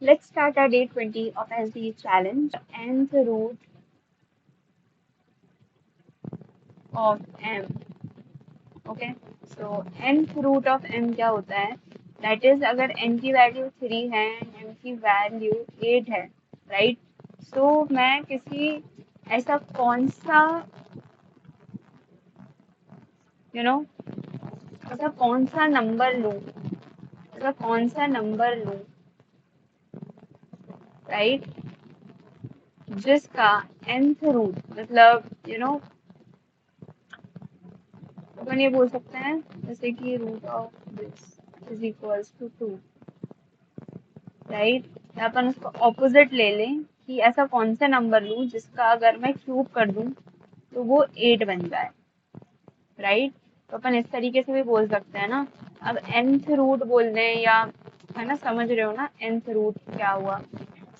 Let's start our day 20 of SD challenge. Nth root of m. Okay. So nth root of m क्या होता है? That is अगर n की value 3 है m की value 8 है, right? So मैं किसी ऐसा कौन सा ऐसा कौन सा नंबर लूँ, ऐसा कौन सा नंबर लूँ, राइट? जिसका nth रूट मतलब अपन ये बोल सकते हैं जैसे कि root of this is equals to 2, right? अपन उसको ऑपोजिट ले लें कि ऐसा कौन सा नंबर लूं जिसका अगर मैं क्यूब कर दूं तो वो 8 बन जाए, राइट? तो अपन इस तरीके से भी बोल सकते हैं ना। अब nth रूट बोल दें या, है ना, समझ रहे हो ना nth रूट क्या हुआ?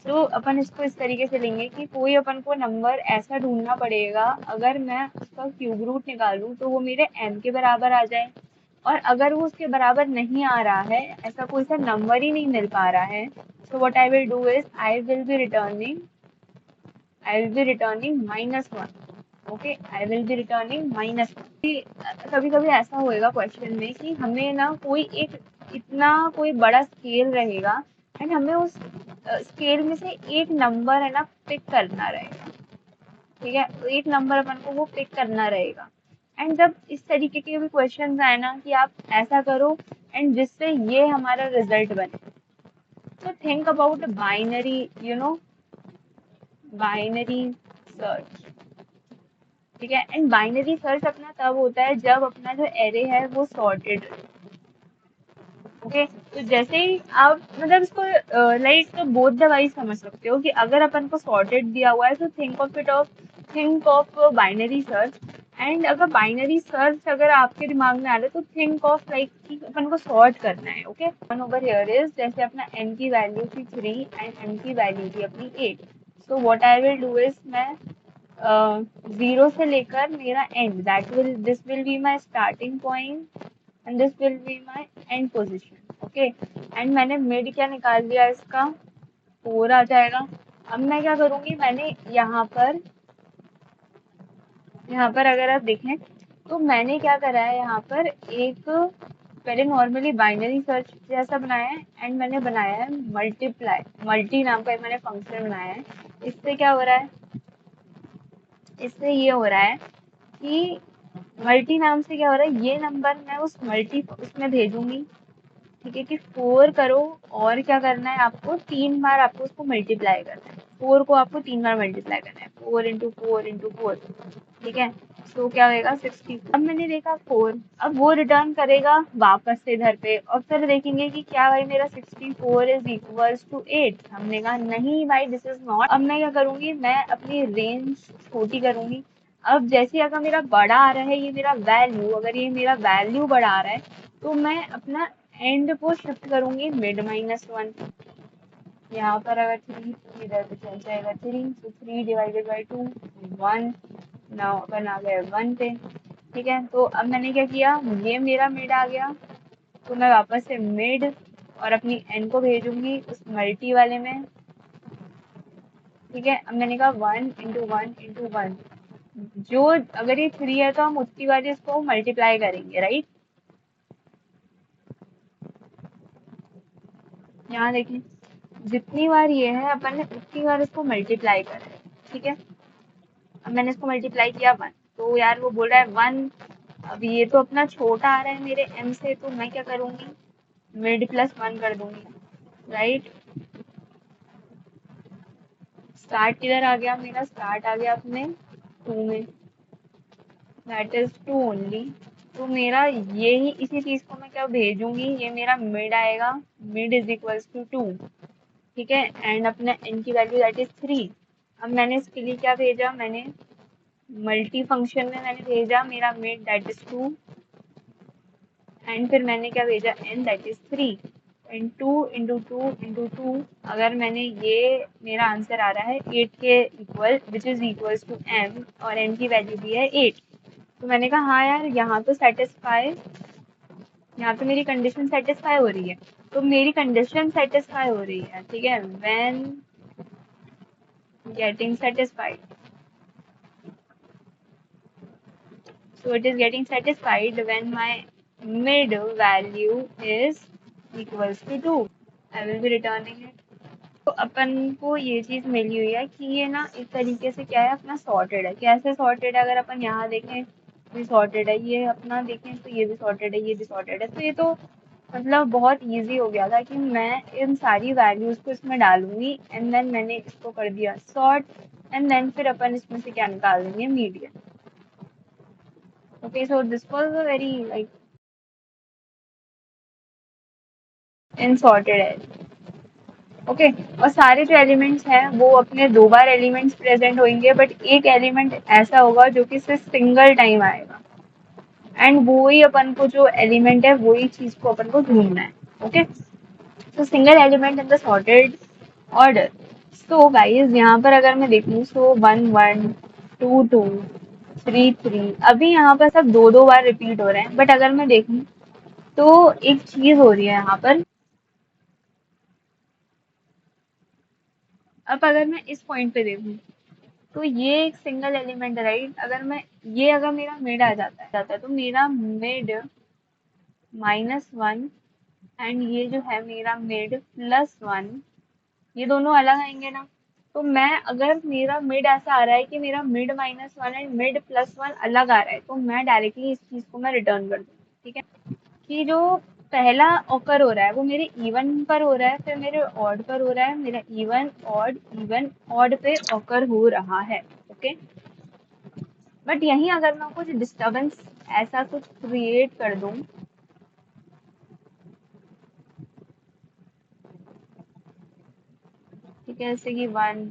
तो अपन इसको इस तरीके से लेंगे कि कोई अपन को नंबर ऐसा ढूंढना पड़ेगा, अगर मैं उसका क्यूब रूट निकालूं तो वो मेरे m के बराबर आ जाए, और अगर वो उसके बराबर नहीं आ रहा है, ऐसा कोई सा नंबर ही नहीं मिल पा रहा है, so what I will do is I will be returning -1. Okay, I will be returning -1. कभी कभी ऐसा होएगा क्वेश्चन में कि हमें ना कोई एक इतना कोई बड़ा स्केल रहेगा एंड हमें उस स्केल में से एक नंबर है ना पिक करना रहेगा, ठीक है? तो एक नंबर अपन को वो पिक करना रहेगा। एंड जब इस तरीके के भी क्वेश्चन आए ना कि आप ऐसा करो एंड जिससे ये हमारा रिजल्ट बने, तो think about binary, binary search, ठीक है? एंड बाइनरी सर्च अपना तब होता है जब अपना जो एरे है वो सॉर्टेड, ओके? तो जैसे ही आप मतलब इसको लाइक बोथ द वाइज समझ सकते हो कि अगर अपन को सॉर्टेड दिया हुआ है तो think of binary search. And अगर बाइनरी सर्च अगर आपके दिमाग में आ रहा है तो थिंक ऑफ लाइक कि अपन को सॉर्ट करना है, okay? One over here is जैसे अपना n की वैल्यू थी 3 एंड m की वैल्यू थी अपनी 8। So what I will do is मैं 0 से लेकर मेरा and this will be my starting point and this will be my and position, okay? And मैंने मिड क्या निकाल लिया इसका, 4 आ जाएगा। अब मैं क्या करूंगी, मैंने यहाँ पर अगर आप देखें तो मैंने क्या करा है, यहाँ पर एक पहले नॉर्मली बाइनरी सर्च जैसा बनाया है एंड मैंने बनाया है मल्टी नाम का एक मैंने फंक्शन बनाया है। इससे क्या हो रहा है, इससे ये हो रहा है कि मल्टी नाम से क्या हो रहा है, ये नंबर मैं उस मल्टी उसमें भेजूंगी, ठीक है? कि 4 करो और क्या करना है आपको, 3 बार आपको उसको मल्टीप्लाई करना है, 4 को आपको 3 बार मल्टीप्लाई करना है, 4 इंटू 4 इंटू 4, ठीक है? तो क्या होगा 60। अब मैंने देखा 4, अब वो रिटर्न करेगा वापस से इधर पे और फिर देखेंगे कि क्या भाई मेरा 64 इज इक्वल्स टू 8। हमने कहा नहीं भाई दिस इज नॉट। अब मैं क्या करूंगी, मैं अपनी रेंज छोटी करूंगी। अब जैसे अगर मेरा बड़ा आ रहा है ये मेरा वैल्यू, अगर ये मेरा वैल्यू बड़ा आ रहा है तो मैं अपना एंड को शिफ्ट करूंगी मिड -1। यहाँ पर अगर 3 इधर पे चल जाएगा 3, तो 3 डिवाइडेड बाई 2 1, नाउ अपन आ गए 1 पे, ठीक है? तो अब मैंने क्या किया, ये मेरा मिड आ गया, तो मैं वापस से मिड और अपनी एन को भेजूंगी उस मल्टी वाले में, ठीक है? अब मैंने कहा 1 इंटू 1 इंटू 1, जो अगर ये 3 है तो हम उतनी वाली इसको मल्टीप्लाई करेंगे, राइट? यहाँ देखिए जितनी बार ये है अपन ने उतनी बार इसको मल्टीप्लाई करा है, ठीक है? अब मैंने इसको मल्टीप्लाई किया 1, तो यार वो बोल रहा है 1। अब ये तो अपना छोटा आ रहा है मेरे m से, तो मैं क्या करूंगी, मिड +1 कर दूंगी, राइट? स्टार्ट किधर आ गया, मेरा स्टार्ट आ गया अपने 2 में, दैट इज 2 ओनली। तो मेरा यही इसी चीज को मैं क्या भेजूंगी, ये मेरा मिड आएगा, मिड इज इक्वल्स टू 2, ठीक है? एंड अपना n की वैल्यू दैट इज 3। अब मैंने इसके लिए क्या भेजा, मैंने मल्टी फंक्शन में मैंने भेजा मेरा मिड दैट इज 2, एंड फिर मैंने क्या भेजा n that is 3, and 2 into 2 into 2, अगर मैंने ये मेरा आंसर आ रहा है 8 के equal which is equals to m, और m की वैल्यू दी है 8। तो मैंने कहा हाँ यार यहाँ तो मेरी कंडीशन सेटिस्फाई हो रही है। तो मेरी कंडीशन सेटिस्फाई हो रही है, ठीक है, when getting satisfied, so it is getting satisfied when my mid value is equals to 2. I will be returning it. तो अपन को ये चीज मिली हुई है कि ये ना एक तरीके से क्या है, अपना सॉर्टेड है। कैसे सॉर्टेड है, अगर अपन यहाँ देखें ये सॉर्टेड है, ये अपना देखें तो ये भी सॉर्टेड है, ये भी सॉर्टेड है। तो ये तो मतलब बहुत इजी हो गया था कि मैं इन सारी वैल्यूज को इसमें डालूंगी एंड देन मैंने इसको कर दिया सॉर्ट एंड देन फिर अपन इसमें से क्या निकाल देंगे, median. Okay, so this was a very like unsorted है। ओके, और सारे जो एलिमेंट्स हैं वो अपने दो बार एलिमेंट्स प्रेजेंट होंगे, बट एक एलिमेंट ऐसा होगा जो कि सिर्फ सिंगल टाइम आएगा एंड वो ही अपन को जो एलिमेंट है वही चीज को अपन को ढूंढना है। ओके, तो single element in the sorted order. So guys यहाँ पर अगर मैं देखूँ, सो 1 1 2 2 3 3, अभी यहाँ पर सब दो दो बार रिपीट हो रहे हैं, बट अगर मैं देखूँ तो एक चीज हो रही है यहाँ पर। अब अगर मैं इस पॉइंट पे देखूँ तो ये एक सिंगल एलिमेंट है, राइट। अगर मैं ये अगर मेरा मिड आ जाता है तो मेरा मिड -1 एंड ये जो है मेरा मिड +1, ये दोनों अलग आएंगे ना। तो मैं अगर मेरा मिड ऐसा आ रहा है कि मेरा मिड -1 एंड मिड +1 अलग आ रहा है, तो मैं डायरेक्टली इस चीज को मैं रिटर्न कर दूँ, ठीक है। कि जो पहला ऑकर हो रहा है वो मेरे इवन पर हो रहा है, फिर मेरे ऑड पर हो रहा है, मेरा इवन ऑड पे ऑकर हो रहा है। ओके, बट यहीं अगर मैं कुछ डिस्टरबेंस ऐसा कुछ क्रिएट कर दूं, ठीक है, जैसे कि 1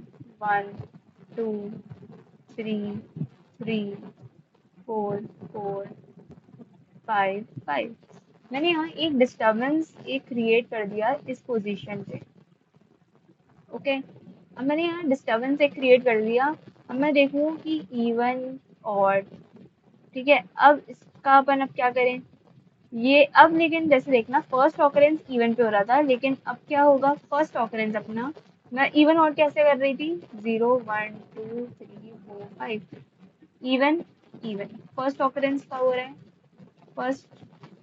1 2 3 3 4 4 5 5, मैंने यहाँ एक डिस्टरबेंस एक क्रिएट कर दिया इस पोजीशन पे। ओके, अब मैंने यहाँ डिस्टरबेंस एक क्रिएट कर लिया। अब मैं देखूँ कि इवन ऑड, ठीक है। अब इसका अपन अब क्या करें, ये अब लेकिन जैसे देखना फर्स्ट ऑकरेंस इवन पे हो रहा था, लेकिन अब क्या होगा, फर्स्ट ऑकरेंस अपना मैं इवन और कैसे कर रही थी, 0 1 2 3 4 5, इवन इवन फर्स्ट ऑकरेंस का हो रहा है, फर्स्ट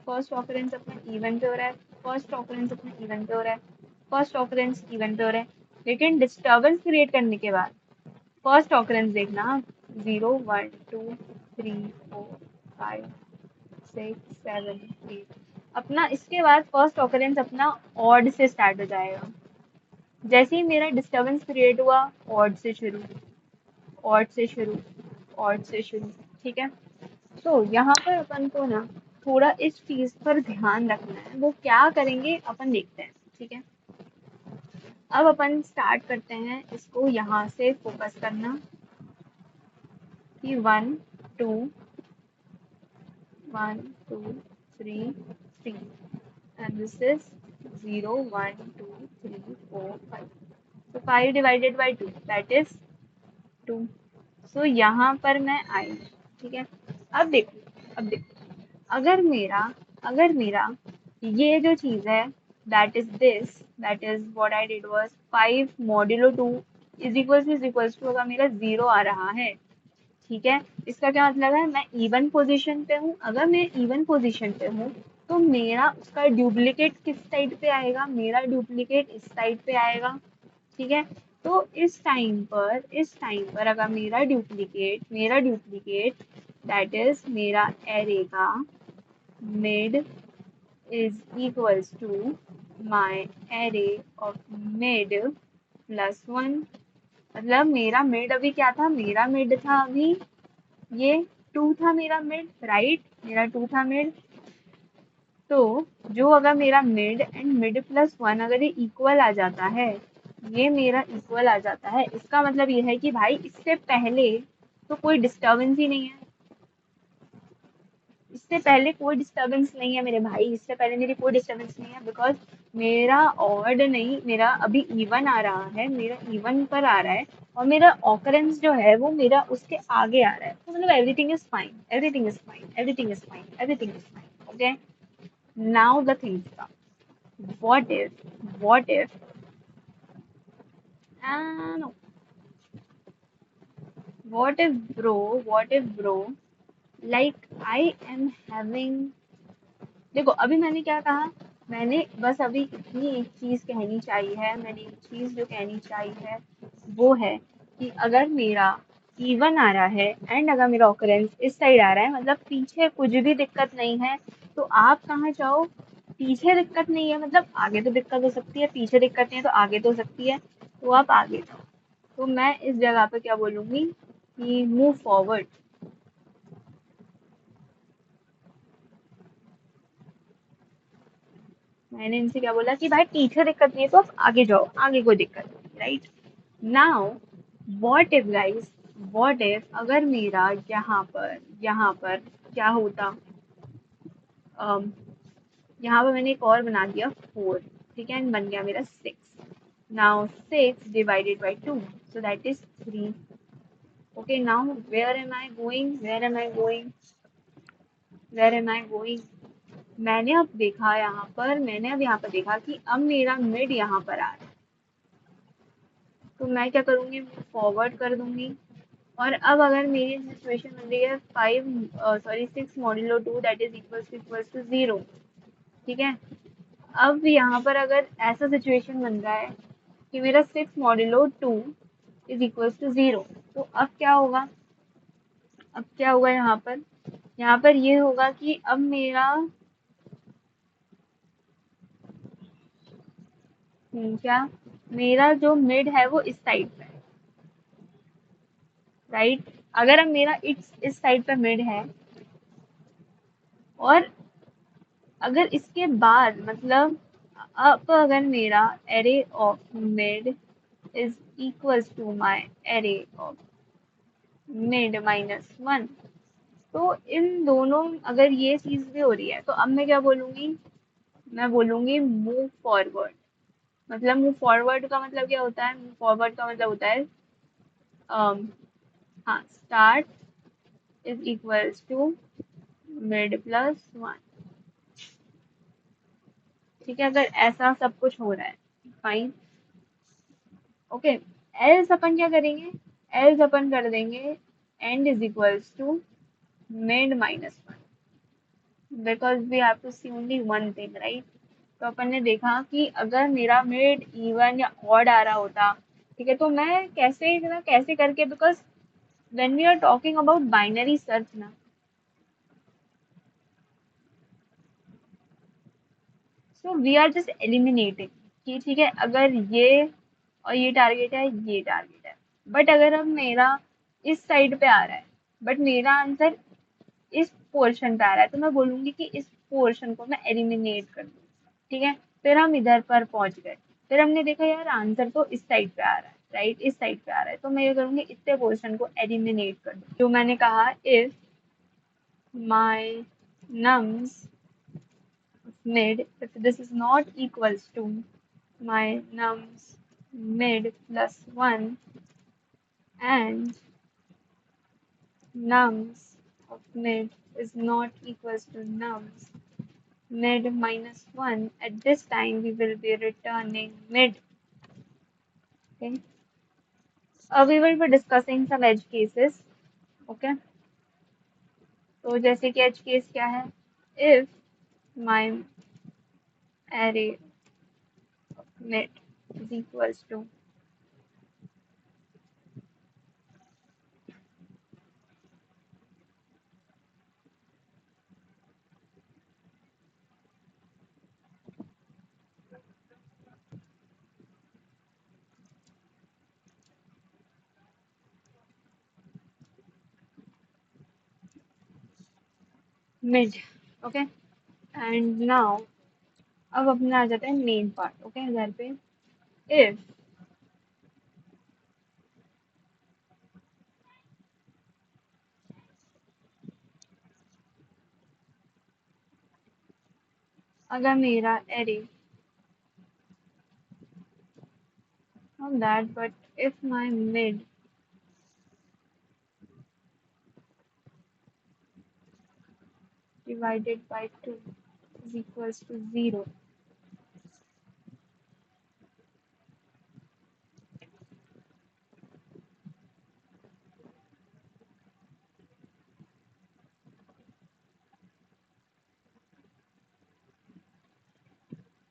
फर्स्ट ऑकरेंस अपना इवन पे हो रहा है, फर्स्ट ऑकरेंस अपना इवन पे हो रहा है, फर्स्ट ऑकरेंस इवन पे हो रहा है। लेकिन डिस्टर्बेंस क्रिएट करने के बाद फर्स्ट ऑकरेंस देखना, 0 1 2 3 4 5 6 7 8, अपना इसके बाद फर्स्ट ऑकरेंस अपना ऑड से स्टार्ट हो जाएगा। जैसे ही मेरा डिस्टर्बेंस क्रिएट हुआ, ऑड से शुरू, ऑड से शुरू, ऑड से शुरू, ठीक है। तो यहाँ पर अपन को ना थोड़ा इस चीज पर ध्यान रखना है, वो क्या करेंगे अपन देखते हैं, ठीक है। अब अपन स्टार्ट करते हैं इसको यहाँ से फोकस करना कि 1 2 1 2 3 3 and this is 0 1 2 3 4 5, so 5 divided by 2 that is 2। so यहाँ पर मैं आई, ठीक है। अब देखो, अब देखो, अगर मेरा ये जो चीज है, that is what I did was 5 modulo 2 is equals to अगर मेरा 0 आ रहा है, ठीक है, इसका क्या मतलब है, मैं इवन पोजीशन पे हूँ। अगर मैं इवन पोजीशन पे हूँ तो मेरा उसका डुप्लीकेट किस साइड पे आएगा, मेरा डुप्लीकेट इस साइड पे आएगा, ठीक है। तो इस टाइम पर अगर मेरा डुप्लीकेट दैट इज मेरा एरे का mid is equals to my array of mid +1, मतलब मेरा मिड अभी क्या था, मेरा मिड था अभी ये 2 था मेरा मिड, राइट, मेरा 2 था मिड। तो जो अगर मेरा मिड एंड मिड +1 अगर ये इक्वल आ जाता है, ये मेरा इक्वल आ जाता है, इसका मतलब ये है कि भाई इससे पहले तो कोई डिस्टर्बेंस ही नहीं है, इससे पहले कोई डिस्टर्बेंस नहीं है मेरे भाई, इससे पहले मेरी कोई डिस्टर्बेंस नहीं है, बिकॉज मेरा ऑड नहीं, मेरा अभी इवन आ रहा है, मेरा इवन पर आ रहा है, और मेरा ऑकरेंस जो है वो मेरा उसके आगे आ रहा है। तो मतलब everything is fine, everything is fine, everything is fine, everything is fine. Okay, now the things come. what if what if no what if bro, like I am having, देखो अभी मैंने क्या कहा, मैंने बस अभी इतनी एक चीज कहनी चाहिए है, मैंने एक चीज जो कहनी चाहिए है वो है कि अगर मेरा इवन आ रहा है एंड अगर मेरा ऑकरेंस इस साइड आ रहा है, मतलब पीछे कुछ भी दिक्कत नहीं है, तो आप कहाँ जाओ, पीछे दिक्कत नहीं है मतलब आगे तो दिक्कत हो सकती है, पीछे दिक्कत नहीं है तो आगे तो हो सकती है, तो आप आगे जाओ। तो मैं इस जगह पे क्या बोलूंगी कि मूव फॉरवर्ड। मैंने इनसे क्या बोला कि भाई पीछे दिक्कत नहीं है तो आप आगे जाओ, आगे कोई दिक्कत नहीं, right. Now what if guys, what if अगर मेरा यहाँ पर क्या होता, अम, यहाँ पर मैंने एक और बना दिया 4, ठीक है, एंड बन गया मेरा 6। Now 6 divided by 2, so that is 3। Okay, now where am I going, where am I going, मैंने अब यहाँ पर देखा कि अब मेरा मिड यहाँ पर आ रहा है, तो मैं क्या करूँगी, फॉरवर्ड कर दूंगी। और अब अगर मेरी सिचुएशन बन रही है 6 modulo 2 that is equals to 0, ठीक है। अब यहाँ पर अगर ऐसा सिचुएशन बन रहा है कि मेरा 6 मॉड्यूलो 2 इज इक्वल्स टू 0, तो अब क्या होगा यहाँ पर ये होगा कि अब क्या, मेरा जो मिड है वो इस साइड पे है, राइट। अगर अब मेरा इस साइड पे मिड है, और अगर इसके बाद मतलब अब अगर मेरा array of mid is equals to my array of mid minus 1, तो इन दोनों, अगर ये चीज भी हो रही है तो अब मैं क्या बोलूंगी, मैं बोलूंगी मूव फॉरवर्ड। मतलब मूव फॉरवर्ड का मतलब क्या होता है, मूव फॉरवर्ड का मतलब होता है अम, हाँ, start is equals to mid plus 1, ठीक है, अगर ऐसा सब कुछ हो रहा है, फाइन, ओके। एल्स अपन क्या करेंगे, एल्स अपन कर देंगे and is equals to mid minus 1, because we have to see only one thing, right. तो अपन ने देखा कि अगर मेरा मिड इवन या ऑड आ रहा होता, ठीक है, तो मैं कैसे करके, because when we are talking about binary search ना, so we are just eliminating कि ठीक है, अगर ये और ये टारगेट है, ये टारगेट है, बट अगर अब मेरा इस साइड पे आ रहा है, बट मेरा आंसर इस पोर्शन पे आ रहा है, तो मैं बोलूंगी कि इस पोर्शन को मैं एलिमिनेट कर दूँ, ठीक है। फिर हम इधर पर पहुंच गए, फिर हमने देखा यार आंसर तो इस साइड पे आ रहा है, राइट, इस साइड पे आ रहा है, तो मैं ये करूंगी इतने पोर्शन को एलिमिनेट कर दूँ। जो मैंने कहा, if my nums mid, if this is not equals to my nums mid plus 1 and nums of mid is not equals to nums mid minus 1, at this time we will be returning mid, okay. We will be discussing some edge cases, okay. तो जैसे कि edge case क्या है, if my array of mid is equals to mid, okay, and now अब अपना आ जाता है main part, okay, घर पे। इफ अगर मेरा array, not that, but if my mid divided by 2 is equals to 0,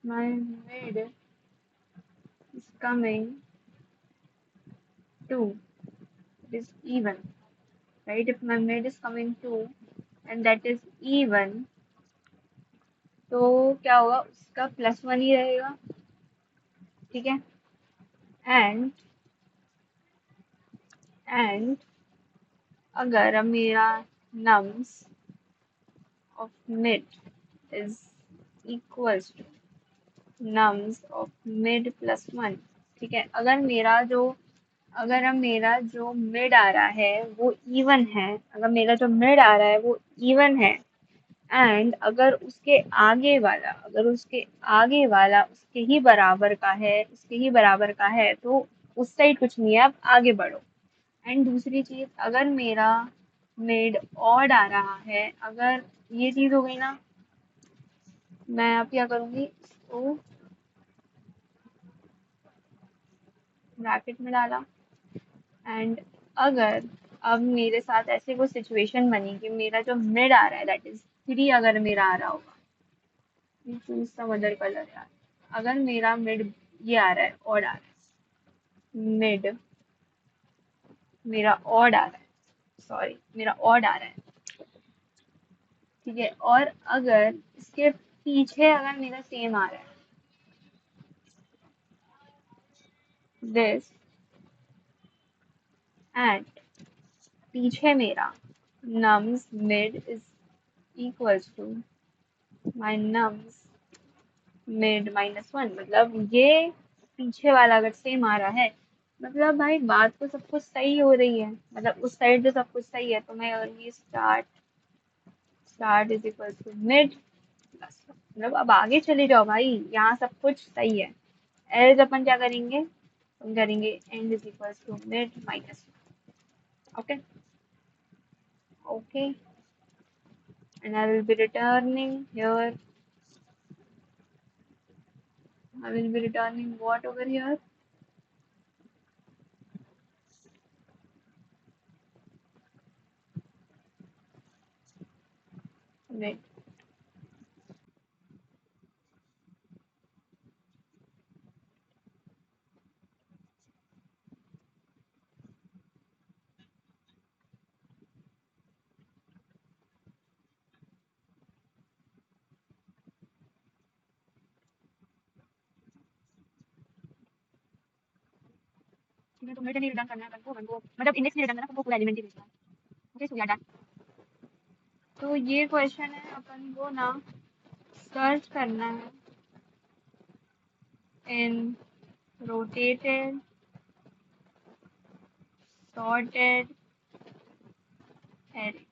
my mid is coming to is even, right? If my mid is coming to and that is even, तो क्या होगा, उसका +1 ही रहेगा, ठीक है। And and अगर अब मेरा nums of mid is equals to nums of mid +1, ठीक है। अगर अब मेरा जो मिड आ रहा है वो इवन है, अगर मेरा जो मिड आ रहा है वो इवन है, एंड अगर उसके आगे वाला उसके ही बराबर का है तो उस साइड कुछ नहीं है, आप आगे बढ़ो। एंड दूसरी चीज, अगर मेरा मिड ऑड आ रहा है, अगर ये चीज हो गई ना, मैं अब क्या करूंगी, इसको ब्रैकेट में डाला। एंड अगर अब मेरे साथ ऐसे कोई सिचुएशन बनी कि मेरा जो मिड आ रहा है दैट इज 3, अगर मेरा आ रहा होगा, चूज सम अदर कलर यार, अगर मेरा मिड ये आ रहा है, ऑड आ रहा है, मिड मेरा ऑड आ रहा है, सॉरी मेरा ऑड आ रहा है, ठीक है। और अगर इसके पीछे अगर मेरा सेम आ रहा है, दिस, एंड पीछे मेरा nums mid is equals to my nums mid -1, मतलब ये पीछे वाला अगर सेम आ रहा है, मतलब भाई बात तो सब कुछ सही हो रही है, मतलब उस साइड तो सब कुछ सही है, तो मैं करूँगी start is equal to mid plus, मतलब अब आगे चले जाओ भाई, यहाँ सब कुछ सही है। एल्स अपन क्या करेंगे, हम करेंगे end is equal to mid -1, okay okay. And I will be returning here, I will be returning what over here? Wait. तो मेरे नहीं रिटर्न करना है हमको, मतलब इंडेक्स नहीं रिटर्न करना, हमको पूरा एलिमेंट ही भेजना है। ओके सो या डन। तो ये क्वेश्चन है, अपन को ना सर्च करना है in rotated sorted array.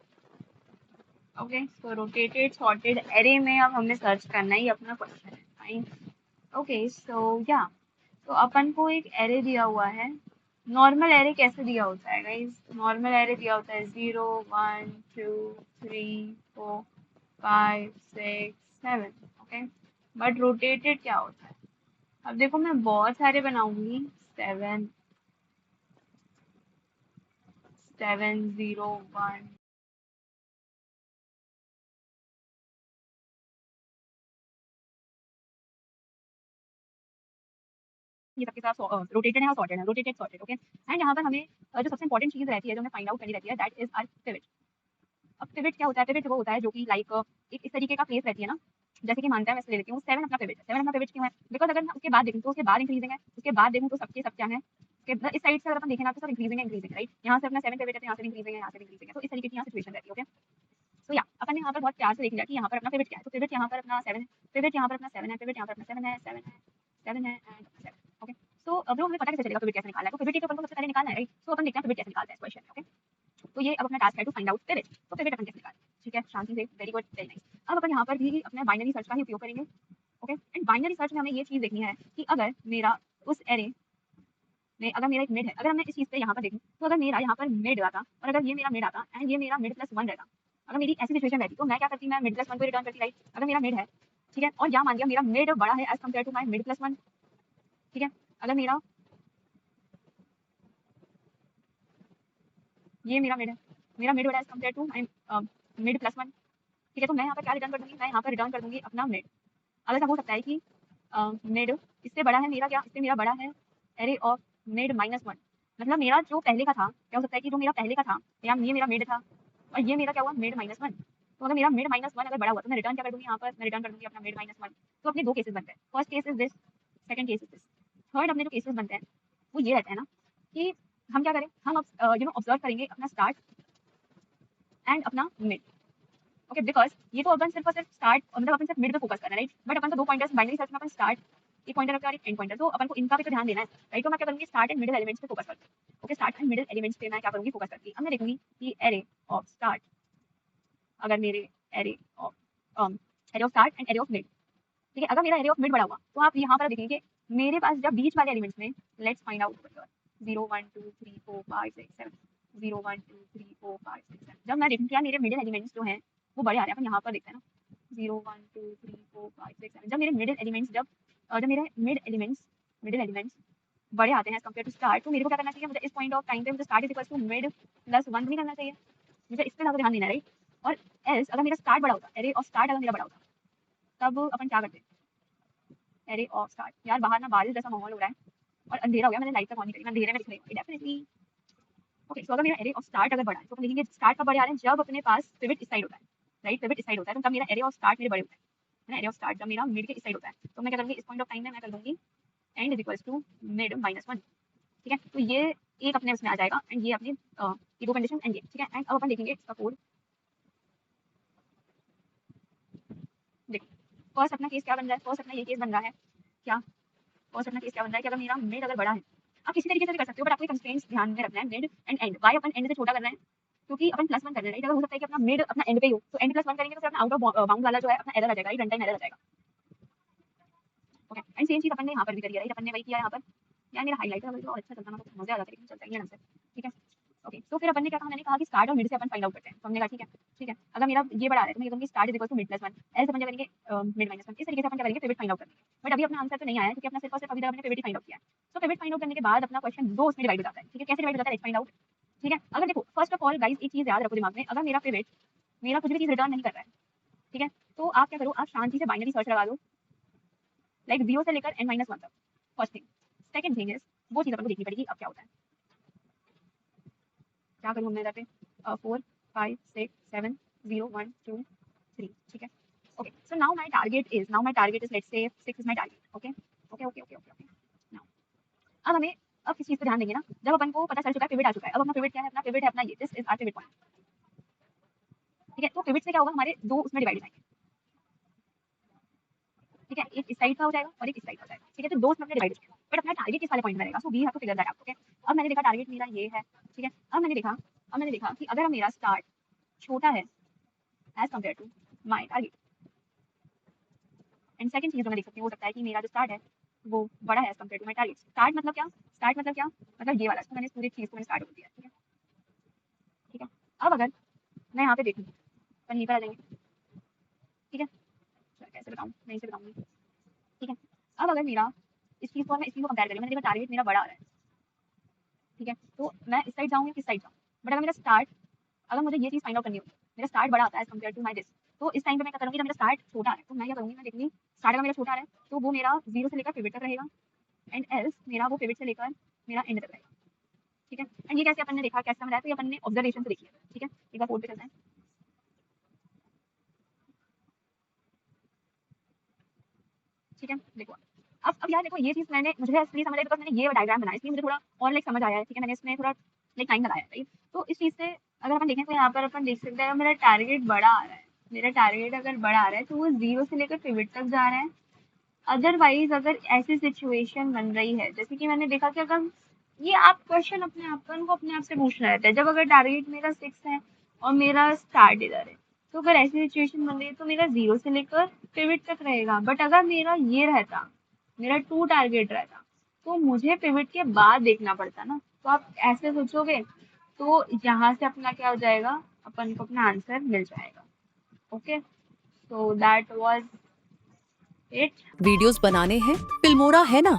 Okay so rotated sorted array में अब हमें सर्च करना ही अपना क्वेश्चन है, फाइन। ओके सो या, तो अपन को एक एरे दिया हुआ है। नॉर्मल एरे कैसे दिया होता है गाइस, नॉर्मल एरे दिया होता है 0 1 2 3 4 5 6 7, ओके। बट रोटेटेड क्या होता है, अब देखो मैं बहुत सारे बनाऊंगी, 7 7 0 1, ये सबके साथ रोटेटेड है और सॉर्टेड है, रोटेटेड सॉर्टेड, ओके। एंड यहाँ पर हमें जो सबसे इंपॉर्टेंट चीज रहती है, जो हमें फाइंड आउट करनी रहती है, दैट इज आर पिवट। अब पिवट क्या होता है, पिवट वो होता है जो कि लाइक एक इस तरीके का प्लेस रहती है ना, जैसे कि मानता है मैं ले लेती हूँ 7 अपना पिवट है। 7 अपना पिवट क्यों है, बिकॉज अगर मैं उसके बाद देखूँ तो उसके बाद इंक्रीजिंग है, उसके बाद देखूँ तो सबके सब क्या है, इस साइड से अगर अपन देखें ना तो सब इंक्रीजिंग है, इंक्रीजिंग, राइट। यहाँ से अपना 7 पिवट है तो यहाँ से इंक्रीजिंग है, यहाँ से इंक्रीजिंग है, तो इस तरीके की यहाँ सिचुएशन रहती है, ओके। तो या अपन ने यहाँ पर बहुत प्यार से देख लिया कि यहाँ पर अपना पिवट क्या है, तो पिवट यहाँ पर अपना 7 है, पिवट यहाँ पर अपना 7 है, पिवट यहाँ पर अपना 7 है, 7 है, 7 है एंड 7, ओके। तो अब हमें पता कैसे चलेगा पिवट कैसे निकालना है, तो पिवट ही तो अपन को सबसे पहले निकालना है, राइट। तो अपन देखते हैं पिवट कैसे निकालते हैं इस क्वेश्चन में, ओके। तो ये अब अपना टास्क है टू फाइंड आउट पिवट, तो पिवट अपन कैसे निकालते हैं, ठीक है, शांति से, वेरी गुड, वेरी नाइस। अब अपन यहाँ पर भी अपने बाइनरी सर्च का ही उपयोग करेंगे, ओके। एंड बाइनरी सर्च में हमें ये चीज देखनी है कि अगर मेरा उस एरे में अगर मेरा एक मिड है, अगर मैं इस चीज पे यहाँ पर देखूँ तो अगर मेरा यहाँ पर मिड आता और अगर ये मेरा मिड आता एंड ये मेरा मिड +1 रहता, अगर मेरी ऐसी सिचुएशन रहती तो मैं क्या करती, मैं मिड +1 को रिटर्न करती, राइट। अगर मेरा मिड है, ठीक है, और यहाँ मान लिया मेरा मिड बड़ा है as compared to my mid +1, ठीक है। अगर ये मेरा मिड है, मेरा मिड बड़ा as compared to my mid +1, ठीक है। तो मैं यहाँ पर क्या रिटर्न कर दूंगी, मैं यहाँ पर रिटर्न कर दूंगी अपना मिड। अब ऐसा हो सकता है कि मिड इससे बड़ा है मेरा क्या, इससे मेरा बड़ा है एरे ऑफ मिड -1। मतलब मेरा जो पहले का था क्या हो सकता है कि जो मेरा पहले का था या ये मेरा मिड था और ये मेरा क्या हुआ मिड -1। तो अगर मेरा मिड -1 अगर बड़ा हुआ तो मैं रिटर्न क्या कर दूंगी, यहाँ पर मैं रिटर्न कर दूंगी अपना मिड -1। तो अपने दो केसेस बनते हैं, first case is this, second case is this. Third अपने जो केसेस बनते हैं वो ये रहते हैं ना कि हम क्या करें, हम ऑब्जर्व करेंगे अपना स्टार्ट एंड अपना मिड। ओके, बिकॉज ये तो अपन सिर्फ और सिर्फ स्टार्ट मतलब अपन सिर्फ मिड पे फोकस कर रहे हैं, राइट। बट अपन को दो पॉइंटर्स बाइनरी सर्च में अपन स्टार्ट एक पॉइंटर रखते हैं और एक एंड पॉइंटर, तो अपन को इनका भी तो ध्यान देना है, राइट। तो मैं क्या करूंगी, स्टार्ट एंड मिडिल एलिमेंट्स पे फोकस करती हूँ। Okay, start and middle elements पे मैं क्या करूंगी, फोकस करती हूँ। अब मैं देखूंगी कि एरे ऑफ स्टार्ट, अगर मेरे array of start and array of mid, ठीक है, अगर मेरा एरे ऑफ मिड बड़ा हुआ तो आप यहाँ पर देखेंगे मेरे पास जब बीच वाले एलिमेंट्स में, लेट्स फाइंड आउट 0 1 2 3 4 5 6 7 0 1 2 3 4 5 6 7, जब मैं देखूँ क्या मेरे मिडिल एलिमेंट्स जो हैं वो बड़े आ रहे हैं, अपन यहाँ पर देखते हैं ना 0 1 2 3 4 5 6 7, जब मेरे मिडिल एलिमेंट्स मेरे मिडिल एलिमेंट्स बड़े आते हैं एज कम्पेयर टू स्टार्ट, तो मेरे को क्या करना चाहिए, मुझे इस पॉइंट ऑफ टाइम पे मुझे start is equal to mid plus 1 नहीं करना चाहिए, मुझे इस पे ज़्यादा ध्यान देना है, राइट। और एल्स अगर मेरा स्टार्ट बड़ा होता, एरे ऑफ स्टार्ट अगर मेरा बड़ा होता, तब अपन क्या करते, एरे ऑफ स्टार्ट, यार बाहर ना बारिश जैसा माहौल हो रहा है और अंधेरा हो गया, मैंने लाइट तक ऑन नहीं करी, मैं अंधेरे में दिख रही हूँ डेफिनेटली। ओके, सो अगर मेरा एरे ऑफ स्टार्ट अगर बड़ा है तो अपन देखेंगे स्टार्ट कब बड़े आ रहे हैं, जब अपने पास पिवट इस साइड होता है, राइट। पिवट इस साइड होता है तो तब मेरा एरे ऑफ स्टार्ट मेरे बड़े होते हैं, एरे ऑफ स्टार्ट जब मेरा मिड के इस साइड होता है, तो मैं क्या करूँगी, इस पॉइंट ऑफ टाइम में मैं कर दूंगी end is equals to mid -1, ठीक है। तो ये एक अपने उसमें आ जाएगा एंड ये अपने ये दो कंडीशन एंड ये, ठीक है। एंड अब अपन देखेंगे इसका कोड। देखो फर्स्ट अपना केस क्या बन रहा है, फर्स्ट अपना ये केस बन रहा है क्या, फर्स्ट अपना केस क्या बन रहा है कि अगर मेरा मिड अगर बड़ा है, आप किसी तरीके से भी कर सकते हो बट आपको कंस्ट्रेंट्स ध्यान में रखना है, मिड एंड एंड। वाई अपन एंड से छोटा कर रहे हैं, क्योंकि अपन +1 कर रहे हैं, राइट। अगर हो सकता है कि अपना मिड अपना एंड पे ही हो तो एंड +1 करेंगे तो फिर अपना आउट ऑफ बाउंड वाला जो है अपना एरर आ जाएगा, राइट, रन टाइम एरर आ जाएगा। ओके, एंड सेम चीज अपन ने यहाँ पर भी करी है, राइट। अपन ने वही किया यहाँ पर, यार मेरा हाईलाइटर अगर तो अच्छा चलता ना तो मजा आ जाता, लेकिन चलता ही है ढंग से, ठीक है। ओके, तो फिर अपन ने क्या कहा, मैंने कहा कि स्टार्ट और मिड से अपन फाइंड आउट करते हैं, तो हमने कहा ठीक है, ठीक है। अगर मेरा ये बड़ा आ रहा है तो मैं ये कहूंगी start is equal to mid +1, else अपन क्या करेंगे मिड -1, इस तरीके से अपन क्या करेंगे, पिवट फाइंड आउट करेंगे। बट अभी अपना आंसर तो नहीं आया क्योंकि अपना सिर्फ और सिर्फ अभी तक हमने पिवट ही फाइंड आउट किया है। तो पिवट फाइंड आउट करने के बाद अपना क्वेश्चन दो उसमें डिवाइड हो जाता है, ठीक है। कैसे डिवाइड हो जाता है, लेट्स फाइंड आउट, ठीक है। अगर देखो फर्स्ट ऑफ ऑल गाइस एक चीज याद रखो दिमाग में, अगर मेरा पिवट मेरा कुछ भी चीज रिटर्न नहीं कर रहा है, ठीक है, तो आप क्या करो, आप शांति से बाइनरी सर्च लगा दो, लाइक 0 से लेकर n-1 तक, first thing. Second thing is वो चीज अपन को देखनी पड़ेगी अब क्या होता है, क्या करूँ मैं इधर पे 4 5 6 7 0 1 2 3, ठीक है। Okay, so now my target is let's say 6 is my target. Okay okay okay okay okay now अब हमें अब किस चीज पे ध्यान देंगे ना, जब अपन को पता चल चुका है पिवट आ चुका है, अब अपना पिवट क्या है, अपना पिवट है अपना ये, this is our pivot point, ठीक है। तो पिवट से क्या होगा, हमारे दो उसमें डिवाइड हो जाएंगे, ठीक है। एक इस साइड का हो जाएगा और एक इस साइड का हो जाएगा, ठीक है। तो दो उसमें डिवाइड हो जाएंगे, बट अपना टारगेट किस वाले पॉइंट में रहेगा, so we have to figure that out. Okay, अब मैंने देखा टारगेट मेरा ये है, ठीक है। अब मैंने देखा कि अगर मेरा स्टार्ट छोटा है as compared to my target, and second चीज जो मैं देख सकती हूँ हो सकता है कि मेरा जो स्टार्ट है वो बड़ा है as compared to my target. Start मतलब क्या, मतलब ये वाला, तो मैंने इस पूरी चीज को मैंने स्टार्ट कर दिया, ठीक है, ठीक है। अब अगर मैं यहाँ पे देखूँ अपन यहीं पर आ जाएंगे, ठीक है। कैसे बताऊँ, मैं इसे बताऊंगी, ठीक है। अब अगर मेरा इस चीज को मैं इस चीज को कंपेयर करें, मैंने देखा टारगेट मेरा बड़ा आ रहा है, ठीक है। तो मैं इस साइड जाऊँगी किस साइड जाऊँ, बट अगर मेरा स्टार्ट, अगर मुझे ये चीज फाइंड आउट करनी होगी, मेरा स्टार्ट बड़ा आता है as compared to my this, तो इस टाइम पे मैं क्या करूँगी, जब मेरा स्टार्ट छोटा है तो मैं क्या करूँगी, मैं देखूंगी स्टार्ट अगर मेरा छोटा आ रहा है तो वो मेरा 0 से लेकर पिवट तक रहेगा, एंड एल्स मेरा वो पिवट से लेकर मेरा एंड तक रहेगा, ठीक है। एंड ये कैसे अपन ने देखा, कैसे समझा, तो ये अपन ने ऑब्जर्वेशन से देखी है, ठीक है। एक बार कोड पे चलते हैं, ठीक है। देखो अब यार देखो ये चीज मैंने मुझे इसलिए समझ आई बिकॉज मैंने ये डायग्राम बनाया, इसलिए मुझे थोड़ा और लाइक समझ आया है, ठीक है। मैंने इसमें थोड़ा लाइक टाइम लगाया है, राइट। तो इस चीज से अगर अपन देखें तो यहाँ पर अपन देख सकते हैं मेरा टारगेट बड़ा आ रहा है, मेरा टारगेट अगर बड़ा आ रहा है तो वो 0 से लेकर पिवट तक जा रहा है। अदरवाइज अगर ऐसी सिचुएशन बन रही है जैसे कि मैंने देखा कि अगर ये आप क्वेश्चन अपने अपन को अपने आप से पूछना रहता है, जब अगर टारगेट मेरा 6 है और मेरा स्टार्ट इधर है, तो अगर ऐसी सिचुएशन बन रही है तो मेरा 0 से लेकर पिवट तक रहेगा। बट अगर मेरा ये रहता, मेरा 2 टारगेट रहता, तो मुझे पिवट के बाद देखना पड़ता ना। तो आप ऐसे सोचोगे तो यहाँ से अपना क्या हो जाएगा, अपन को अपना आंसर मिल जाएगा। Okay, so that was it. Videos बनाने हैं, फिल्मोरा है ना।